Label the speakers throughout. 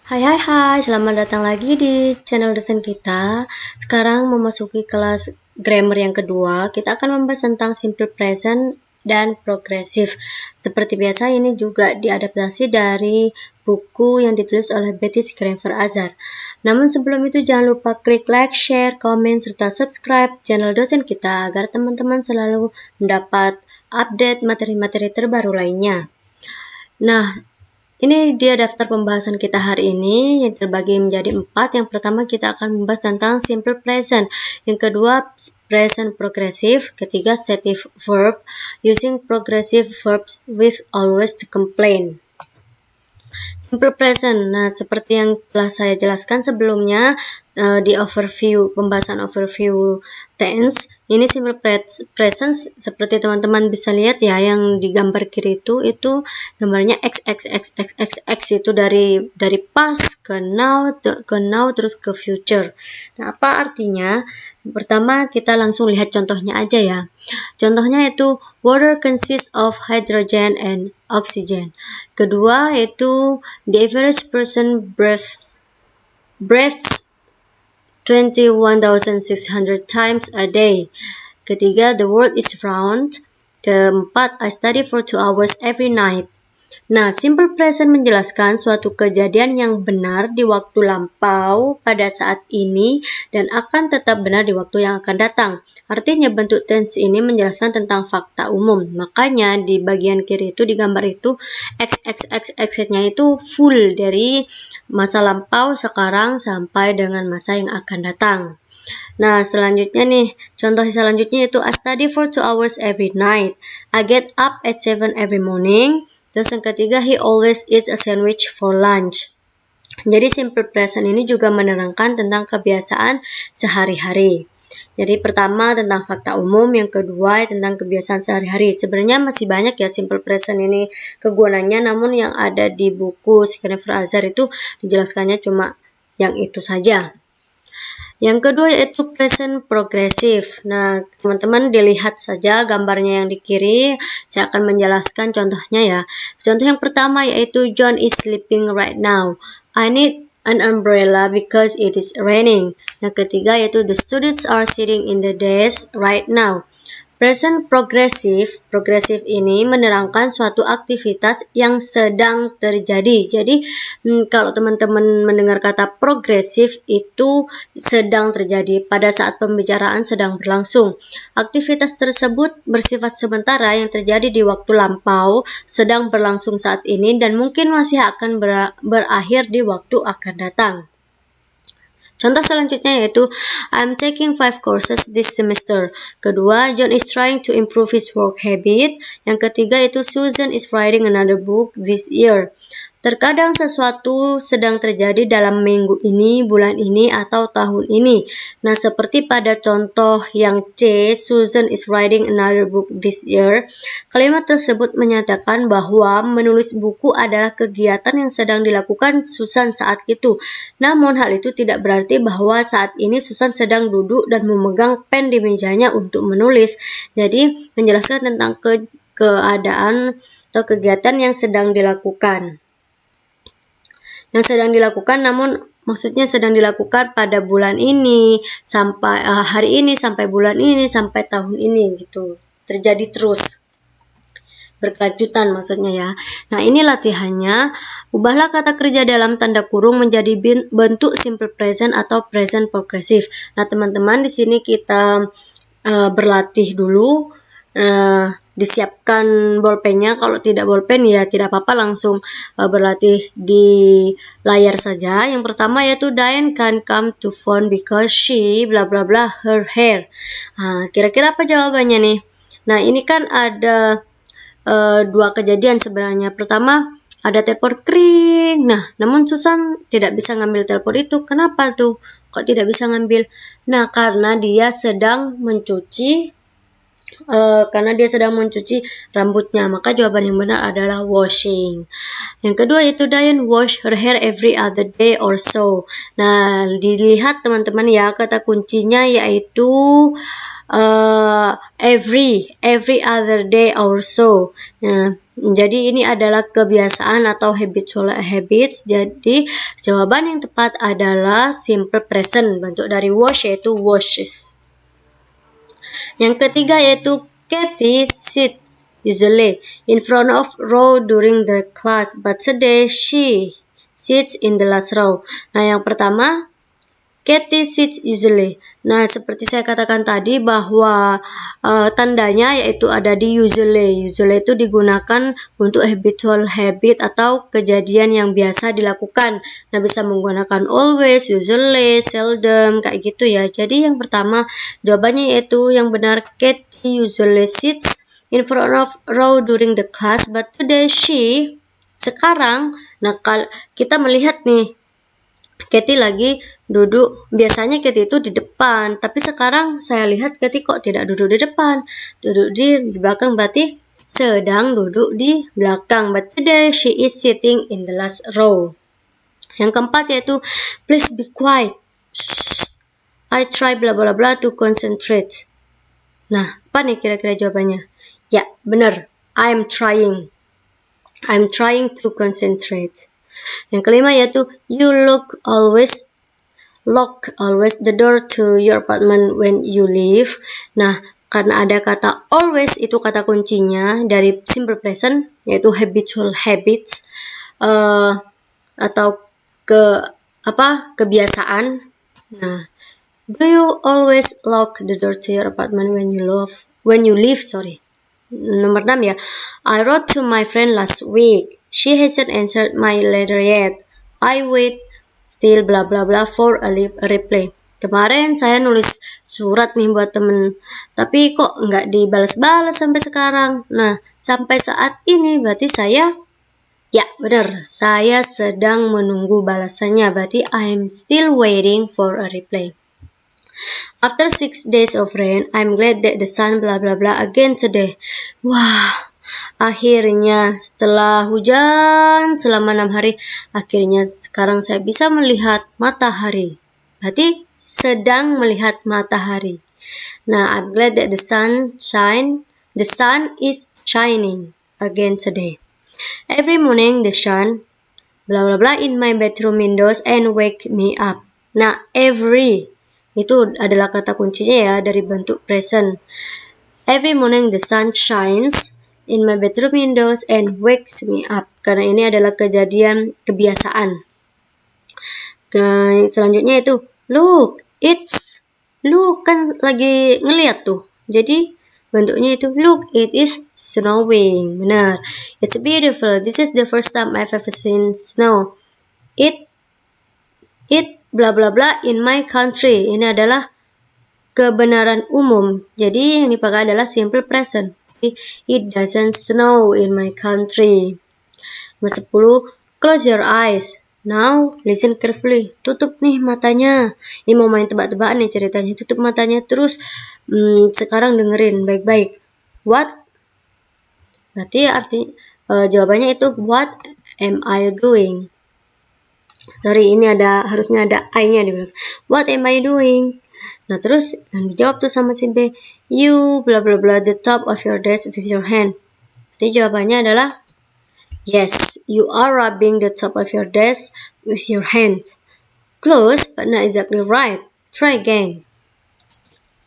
Speaker 1: Hai, selamat datang lagi di channel dosen kita. Sekarang memasuki kelas grammar yang kedua. Kita akan membahas tentang simple present dan progressive. Seperti biasa, ini juga diadaptasi dari buku yang ditulis oleh Betty Schreiber Azhar. Namun sebelum itu jangan lupa klik like, share, komen, serta subscribe channel dosen kita agar teman-teman selalu mendapat update materi-materi terbaru lainnya. Nah, ini dia daftar pembahasan kita hari ini yang terbagi menjadi 4. Yang pertama kita akan membahas tentang simple present. Yang kedua present progressive. Ketiga stative verb using progressive verbs with always to complain. Simple present. Nah, seperti yang telah saya jelaskan sebelumnya di pembahasan overview tense, ini simple present seperti teman-teman bisa lihat ya, yang di gambar kiri itu gambarnya x itu dari past ke now terus ke future. Nah, apa artinya? Pertama kita langsung lihat contohnya aja ya. Contohnya itu water consists of hydrogen and oxygen. Kedua itu the average person breathes 21,600 times a day. Ketiga, the world is round. Keempat, I study for 2 hours every night. Nah, simple present menjelaskan suatu kejadian yang benar di waktu lampau pada saat ini dan akan tetap benar di waktu yang akan datang. Artinya bentuk tense ini menjelaskan tentang fakta umum. Makanya di bagian kiri itu di gambar itu x-nya itu full dari masa lampau sekarang sampai dengan masa yang akan datang. Nah, selanjutnya nih, contoh selanjutnya itu I study for 2 hours every night. I get up at 7 every morning. Terus yang ketiga, he always eats a sandwich for lunch. Jadi simple present ini juga menerangkan tentang kebiasaan sehari-hari. Jadi pertama tentang fakta umum, yang kedua tentang kebiasaan sehari-hari. Sebenarnya masih banyak ya simple present ini kegunaannya, namun yang ada di buku Schreiber Azhar itu dijelaskannya cuma yang itu saja. Yang kedua yaitu present progressive. Nah, teman-teman dilihat saja gambarnya yang di kiri. Saya akan menjelaskan contohnya ya. Contoh yang pertama yaitu John is sleeping right now. I need an umbrella because it is raining. Yang ketiga yaitu the students are sitting in the desk right now. Present progressive ini menerangkan suatu aktivitas yang sedang terjadi. Jadi kalau teman-teman mendengar kata progresif itu sedang terjadi pada saat pembicaraan sedang berlangsung. Aktivitas tersebut bersifat sementara yang terjadi di waktu lampau, sedang berlangsung saat ini dan mungkin masih akan berakhir di waktu akan datang. Contoh selanjutnya yaitu I'm taking 5 courses this semester. Kedua, John is trying to improve his work habit. Yang ketiga itu Susan is writing another book this year. Terkadang sesuatu sedang terjadi dalam minggu ini, bulan ini, atau tahun ini. Nah, seperti pada contoh yang C, Susan is writing another book this year. Kalimat tersebut menyatakan bahwa menulis buku adalah kegiatan yang sedang dilakukan Susan saat itu. Namun, hal itu tidak berarti bahwa saat ini Susan sedang duduk dan memegang pen di mejanya untuk menulis. Jadi, menjelaskan tentang keadaan atau kegiatan yang sedang dilakukan. Namun maksudnya sedang dilakukan pada bulan ini sampai hari ini sampai bulan ini sampai tahun ini gitu, terjadi terus berkelanjutan maksudnya ya. Nah, ini latihannya. Ubahlah kata kerja dalam tanda kurung menjadi bentuk simple present atau present progressive. Nah, teman-teman di sini kita berlatih dulu. Disiapkan bolpennya, kalau tidak bolpen ya tidak apa-apa, langsung berlatih di layar saja. Yang pertama yaitu Diane can come to phone because she bla bla bla her hair. Nah, kira-kira apa jawabannya nih? Nah, ini kan ada dua kejadian sebenarnya. Pertama ada telepon kering. Nah, namun Susan tidak bisa ngambil telepon itu. Kenapa tuh? Kok tidak bisa ngambil? Nah, karena dia sedang mencuci rambutnya, maka jawaban yang benar adalah washing. Yang kedua yaitu Diane wash her hair every other day or so. Nah, dilihat teman-teman ya, kata kuncinya yaitu every other day or so. Nah, jadi ini adalah kebiasaan atau habitual habits. Jadi jawaban yang tepat adalah simple present, bentuk dari wash yaitu washes. Yang ketiga yaitu Kathy sits usually in front of row during the class, but today she sits in the last row. Nah, yang pertama Kathy sits usually. Nah, seperti saya katakan tadi bahwa tandanya yaitu ada di usually. Usually itu digunakan untuk habitual habit atau kejadian yang biasa dilakukan. Nah, bisa menggunakan always, usually, seldom, kayak gitu ya. Jadi yang pertama jawabannya yaitu yang benar, Kathy usually sits in front of row during the class, but today she. Sekarang, nah kita melihat nih, Kathy lagi duduk, biasanya Kathy itu di depan, tapi sekarang saya lihat Kathy kok tidak duduk di depan, duduk di belakang, berarti sedang duduk di belakang. But today she is sitting in the last row. Yang keempat yaitu please be quiet. Shh. I try bla bla bla to concentrate. Nah, apa nih kira-kira jawabannya? Ya, benar. I'm trying to concentrate. Yang kelima yaitu you lock always the door to your apartment when you leave. Nah, karena ada kata always, itu kata kuncinya dari simple present yaitu habitual habits atau kebiasaan. Nah, do you always lock the door to your apartment when you leave? Nomor 6 ya. I wrote to my friend last week. She hasn't answered my letter yet. I wait still bla bla bla for a reply. Kemarin saya nulis surat nih buat temen, tapi kok nggak dibalas-balas sampai sekarang. Nah, sampai saat ini berarti saya, ya benar, saya sedang menunggu balasannya. Berarti I'm still waiting for a reply. After 6 days of rain, I'm glad that the sun bla bla bla again today. Wah, akhirnya setelah hujan selama 6 hari, akhirnya sekarang saya bisa melihat matahari. Berarti sedang melihat matahari. Nah, I'm glad that the sun is shining again today. Every morning the sun bla bla bla in my bedroom windows and wake me up. Nah, every itu adalah kata kuncinya ya dari bentuk present. Every morning the sun shines in my bedroom windows and wakes me up. Karena ini adalah kejadian kebiasaan. Selanjutnya itu look kan lagi ngeliat tuh. Jadi bentuknya itu look, it is snowing. Benar. It's beautiful. This is the first time I've ever seen snow. It bla bla bla in my country. Ini adalah kebenaran umum. Jadi yang dipakai adalah simple present. It doesn't snow in my country. Nomor 10, close your eyes. Now listen carefully. Tutup nih matanya. Ini mau main tebak-tebakan nih ceritanya. Tutup matanya terus sekarang dengerin baik-baik. What? Berarti jawabannya itu what am I doing? Sorry, ini harusnya ada I-nya di belakang. What am I doing? Nah, terus yang dijawab tuh sama si B, you bla bla bla the top of your desk with your hand. Jadi jawabannya adalah yes, you are rubbing the top of your desk with your hand. Close, but not exactly right. Try again.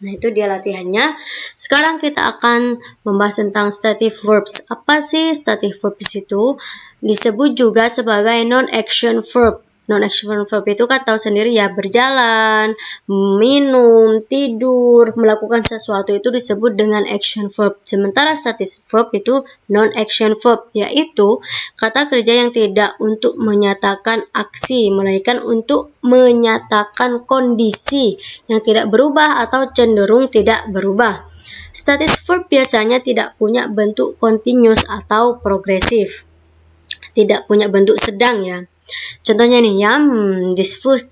Speaker 1: Nah, itu dia latihannya. Sekarang kita akan membahas tentang stative verbs. Apa sih stative verbs itu? Disebut juga sebagai non-action verb. Non-action verb itu kan tahu sendiri ya, berjalan, minum, tidur, melakukan sesuatu itu disebut dengan action verb. Sementara stative verb itu non-action verb, yaitu kata kerja yang tidak untuk menyatakan aksi, melainkan untuk menyatakan kondisi yang tidak berubah atau cenderung tidak berubah. Stative verb biasanya tidak punya bentuk continuous atau progresif. Tidak punya bentuk sedang ya. Contohnya nih, this food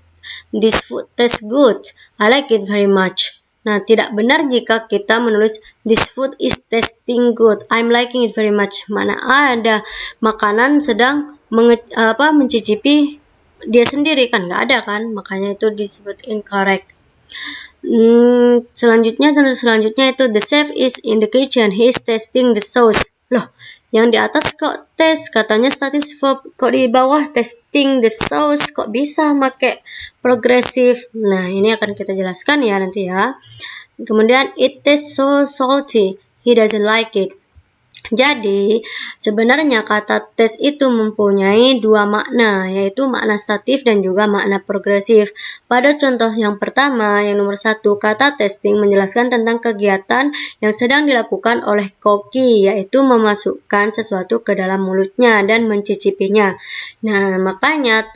Speaker 1: tastes good. I like it very much. Nah, tidak benar jika kita menulis this food is tasting good. I'm liking it very much. Mana ada makanan sedang mencicipi dia sendiri, kan nggak ada kan? Makanya itu disebut incorrect. Selanjutnya itu the chef is in the kitchen, he is testing the sauce. Loh, yang di atas kok tes, katanya static verb, kok di bawah testing the sauce, kok bisa pakai progresif? Nah, ini akan kita jelaskan ya nanti ya. Kemudian it tastes so salty, he doesn't like it. Jadi, sebenarnya kata tes itu mempunyai dua makna, yaitu makna statif dan juga makna progresif. Pada contoh yang pertama, yang nomor 1, kata testing menjelaskan tentang kegiatan yang sedang dilakukan oleh koki, yaitu memasukkan sesuatu ke dalam mulutnya dan mencicipinya. Nah, makanya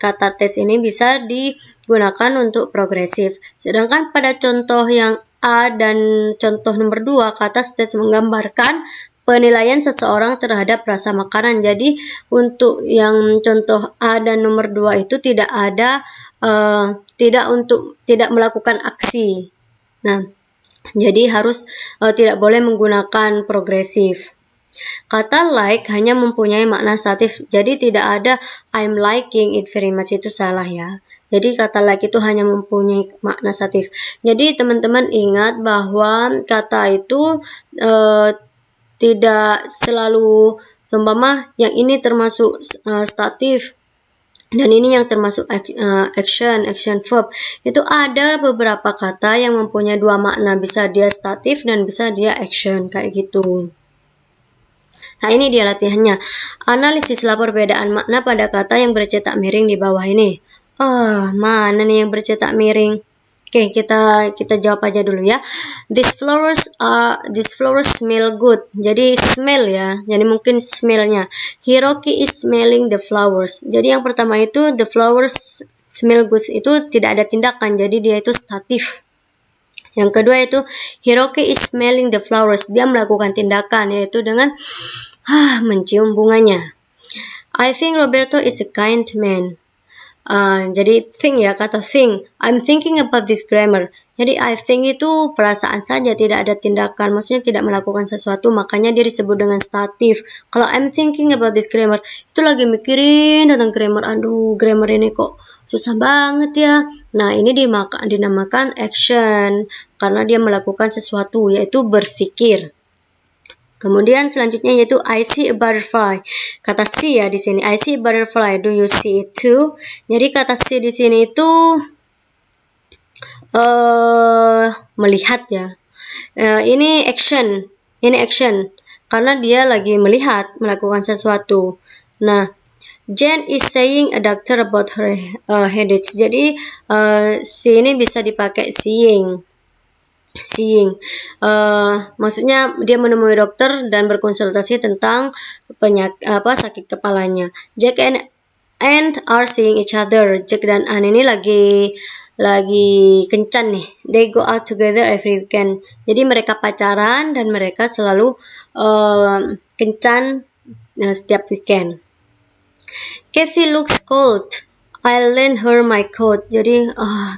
Speaker 1: kata tes ini bisa digunakan untuk progresif. Sedangkan pada contoh yang A dan contoh nomor 2, kata stage menggambarkan penilaian seseorang terhadap rasa makanan. Jadi untuk yang contoh A dan nomor 2 itu tidak ada tidak melakukan aksi. Nah, jadi harus tidak boleh menggunakan progresif. Kata like hanya mempunyai makna statif, jadi tidak ada I'm liking it very much, itu salah ya. Jadi kata like itu hanya mempunyai makna statif. Jadi teman-teman ingat bahwa kata itu tidak selalu, seumpama yang ini termasuk statif dan ini yang termasuk action verb. Itu ada beberapa kata yang mempunyai dua makna, bisa dia statif dan bisa dia action, kayak gitu. Nah, ini dia latihannya. Analisislah perbedaan makna pada kata yang bercetak miring di bawah ini. Mana nih yang bercetak miring? Oke, kita jawab aja dulu ya. These flowers smell good. Jadi smell ya. Jadi mungkin smellnya. Hiroki is smelling the flowers. Jadi yang pertama itu the flowers smell good itu tidak ada tindakan. Jadi dia itu statif. Yang kedua itu Hiroki is smelling the flowers. Dia melakukan tindakan, yaitu dengan mencium bunganya. I think Roberto is a kind man. Jadi think ya, kata think. I'm thinking about this grammar. Jadi I think itu perasaan saja, tidak ada tindakan. Maksudnya tidak melakukan sesuatu, makanya dia disebut dengan statif. Kalau I'm thinking about this grammar, itu lagi mikirin tentang grammar. Aduh, grammar ini kok susah banget ya. Nah, ini dinamakan action karena dia melakukan sesuatu, yaitu berpikir. Kemudian selanjutnya yaitu I see a butterfly. Kata see ya di sini. I see a butterfly. Do you see it too? Jadi kata see di sini itu melihat ya. Ini action. Ini action karena dia lagi melihat, melakukan sesuatu. Nah, Jane is saying a doctor about her headache. Jadi see ini bisa dipakai seeing. Maksudnya dia menemui dokter dan berkonsultasi tentang sakit kepalanya. Jack and Anne are seeing each other. Jack dan Anne ini lagi kencan nih. They go out together every weekend. Jadi mereka pacaran dan mereka selalu kencan setiap weekend. Casey looks cold. I'll lend her my coat. Jadi,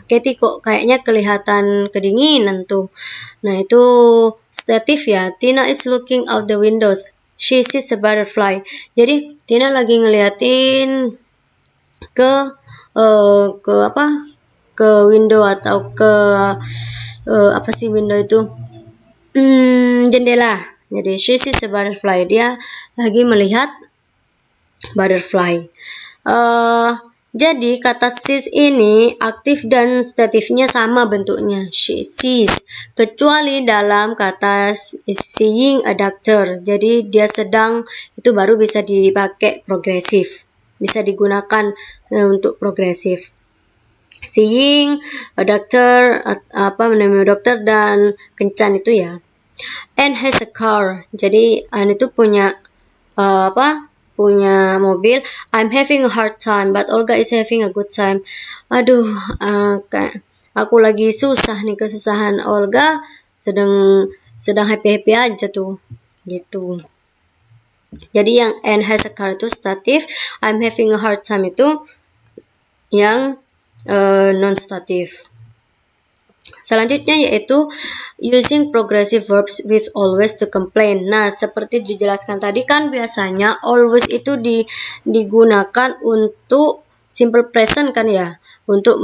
Speaker 1: Katie kok kayaknya kelihatan kedinginan tuh. Nah, itu statif ya. Tina is looking out the windows. She sees a butterfly. Jadi, Tina lagi ngeliatin ke window atau ke window itu? Jendela. Jadi, she sees a butterfly. Dia lagi melihat butterfly. Jadi kata sees ini aktif dan statifnya sama bentuknya, she sees, kecuali dalam kata seeing a doctor. Jadi dia sedang, itu baru bisa dipakai progresif, bisa digunakan untuk progresif. Seeing a doctor, menemui dokter dan kencan itu ya. Anne has a car. Jadi Anne itu punya punya mobil. I'm having a hard time, but Olga is having a good time. Aduh, aku lagi susah nih, kesusahan. Olga sedang happy aja tuh, gitu. Jadi yang Anne has a car itu statif, I'm having a hard time itu yang non-statif. Selanjutnya yaitu using progressive verbs with always to complain. Nah, seperti dijelaskan tadi kan biasanya always itu digunakan untuk simple present kan ya, untuk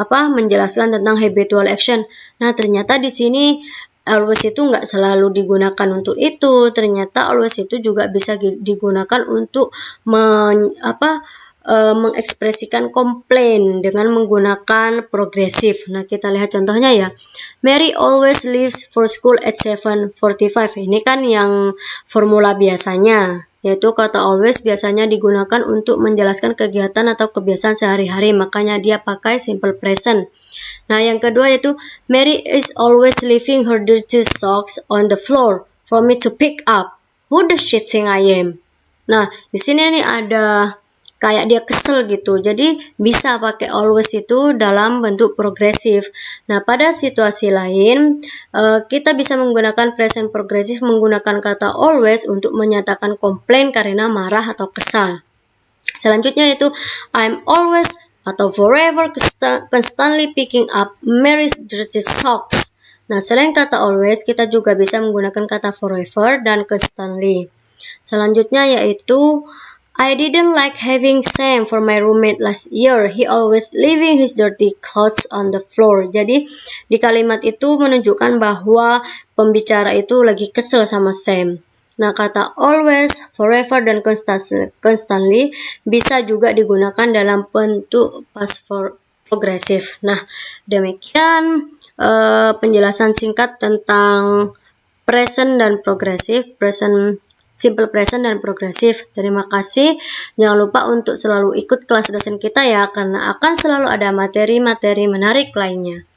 Speaker 1: menjelaskan tentang habitual action. Nah, ternyata di sini always itu nggak selalu digunakan untuk itu. Ternyata always itu juga bisa digunakan untuk mengekspresikan komplain dengan menggunakan progresif. Nah, kita lihat contohnya ya. Mary always leaves for school at 7:45. Ini kan yang formula biasanya, yaitu kata always biasanya digunakan untuk menjelaskan kegiatan atau kebiasaan sehari-hari, makanya dia pakai simple present. Nah, yang kedua yaitu Mary is always leaving her dirty socks on the floor for me to pick up. Who does she think I am? Nah, di sini nih ada kayak dia kesel gitu. Jadi bisa pakai always itu dalam bentuk progresif. Nah, pada situasi lain kita bisa menggunakan present progresif menggunakan kata always untuk menyatakan komplain karena marah atau kesal. Selanjutnya itu I'm always atau forever constantly picking up Mary's dirty socks. Nah, selain kata always, kita juga bisa menggunakan kata forever dan constantly. Selanjutnya yaitu I didn't like having Sam for my roommate last year. He always leaving his dirty clothes on the floor. Jadi di kalimat itu menunjukkan bahwa pembicara itu lagi kesel sama Sam. Nah, kata always, forever, dan constantly bisa juga digunakan dalam bentuk past progresif. Nah, demikian penjelasan singkat tentang present dan progresif, simple present dan progresif. Terima kasih. Jangan lupa untuk selalu ikut kelas dosen kita ya, karena akan selalu ada materi-materi menarik lainnya.